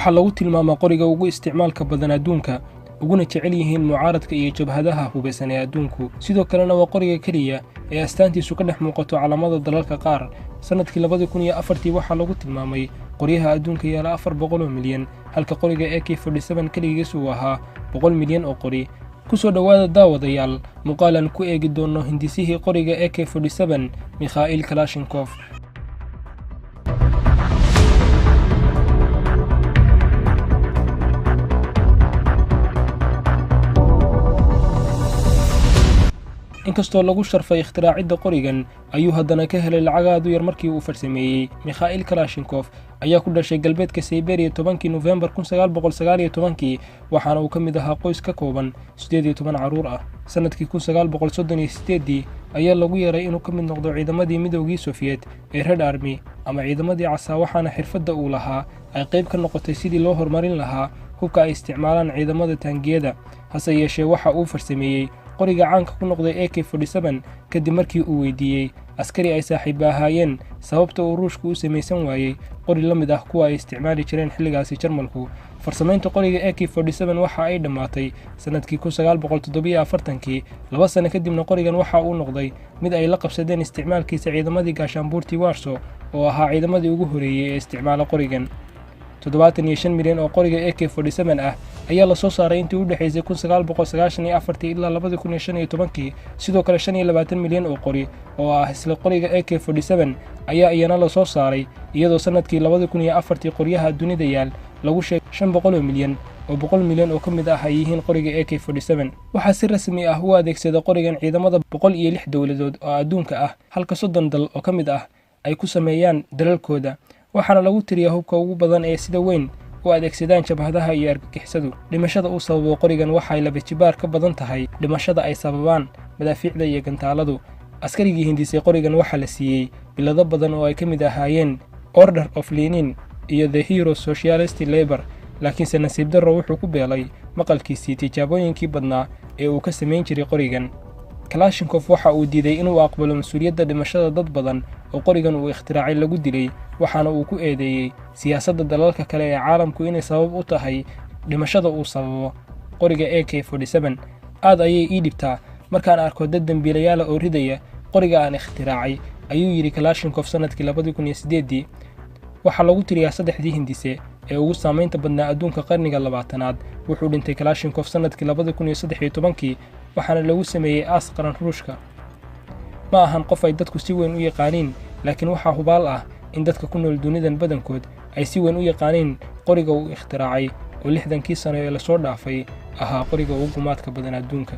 waxaa lagu tilmaamaa qoriga ugu isticmaalka badan adduunka uguna jecel yihiin mucaaradka iyo jabhadaha hubeysan ee adduunku. sidoo kalena waa qoriga keliya ee astaantiisu ka dhex muuqato calaamada dalalka qaar. sanadkii 2004 waxaa lagu tilmaamay qoryaha adduunka yaala 400 milyan, halka qoriga AK-47 keligiis uu ahaa 100 milyan oo qori. kusoo dhawaada daawadayaal, muuqaalan ku eegi doono hindisihii qoriga AK-47 Mikhail Kalashnikov. inkastoo lagu sharfay ikhtiraacida qorigan, ayuu haddana ka helay lacag aad u yar markii uu farsameeyey. Mikhail Kalashnikov ayaa ku dhashay galbeedka Siberia 10 November 1919, waxaana uu ka mid ahaa qoys ka kooban 18 carruur ah. sanadkii 1938 ayaa lagu yeeray inuu ka mid noqdo ciidamadii Midowgii Soviet ee Red Army ama ciidamadii Casa, waxaana xirfadda uu lahaa ay qayb ka noqotay sidii loo horumarin lahaa hubka ay isticmaalaan ciidamada taangiyada. hase yeeshee waxa uu farsameeyey qoriga caanka ku noqday AK-47 kadib markii uu weydiiyey askari ay saaxiibo ahaayeen sababta uu Ruushku u samaysan waayey qori la mid ah kuwa ay isticmaali jireen xilligaasi Jarmalku. farsamaynta qoriga AK-47 waxa ay dhammaatay sanadkii 1947, 2 sano kadibna qorigan waxa uu noqday mid ay la qabsadeen isticmaalkiisa ciidamadii gaashaanbuurtii Warsaw oo ahaa ciidamadii ugu horeeyay ee isticmaala qorigan. 75 milyan oo qoriga AK-47 ah ayaa la soo saaray intii u dhaxaysay 1994 ilaa 2015. sidoo kale 25 milyan oo qori oo ah isla qoriga AK-47 ayaa iyana la soo saaray, iyadoo sanadkii 2004 qoryaha dunida yaal lagu sheegay 500 milyan oo 100 milyan oo ka mid ah ay yihiin qoriga AK-47. waxaa si rasmi ah u adeegsada qorigan ciidamada 106 dowladood oo adduunka ah, halka 30 dal oo ka mid ah ay ku sameeyaan dalalkooda. waxaana lagu tiriyaa hubka ugu badan ee sida weyn u adeegsadaan jabhadaha iyo argagixisadu. dhimashada uu sababo qorigan waxay laba jibaar ka badan tahay dhimashada ay sababaan madaafiicda iyo gantaaladu. askarigii hindisay qorigan waxaa la siiyey bilado badan oo ay ka mid ahaayeen Order of Lenin iyo The Hero Socialist Labor, laakiinse nasiib darro wuxuu ku beelay maqalkiisii tijaabooyinkii badnaa ee uu ka samayn jiray qorigan. Kalashnikov waxa uu diiday inuu aqbalo mas'uuliyadda dhimashada dad badan oo qorigan uu ikhtiraacay lagu dilay, waxaana uu ku eedeeyey siyaasadda dalalka kale ee caalamku inay sabab u tahay dhimashada uu sababo qoriga AK-47. aad ayay ii dhibtaa markaan arko dad dambiilayaal oo ridaya qoriga aan ikhtiraacay, ayuu yidhi Kalashnikov sanadkii 2008. waxaa lagu tiriyaa 3 hindise ee ugu saamaynta badnaa adduunka qarniga 20aad. wuxuu dhintay Kalashnikov sanadkii 2013, waxaana lagu sameeyey aas qaran Ruushka. ma ahan qof ay dadku si weyn u yaqaaniin, laakiin waxaa hubaal ah in dadka ku nool dunidan badankood ay si weyn u yaqaaniin qoriga uu ikhtiraacay oo 60kii sano ee la soo dhaafay ahaa qoriga ugu gumaadka badan adduunka.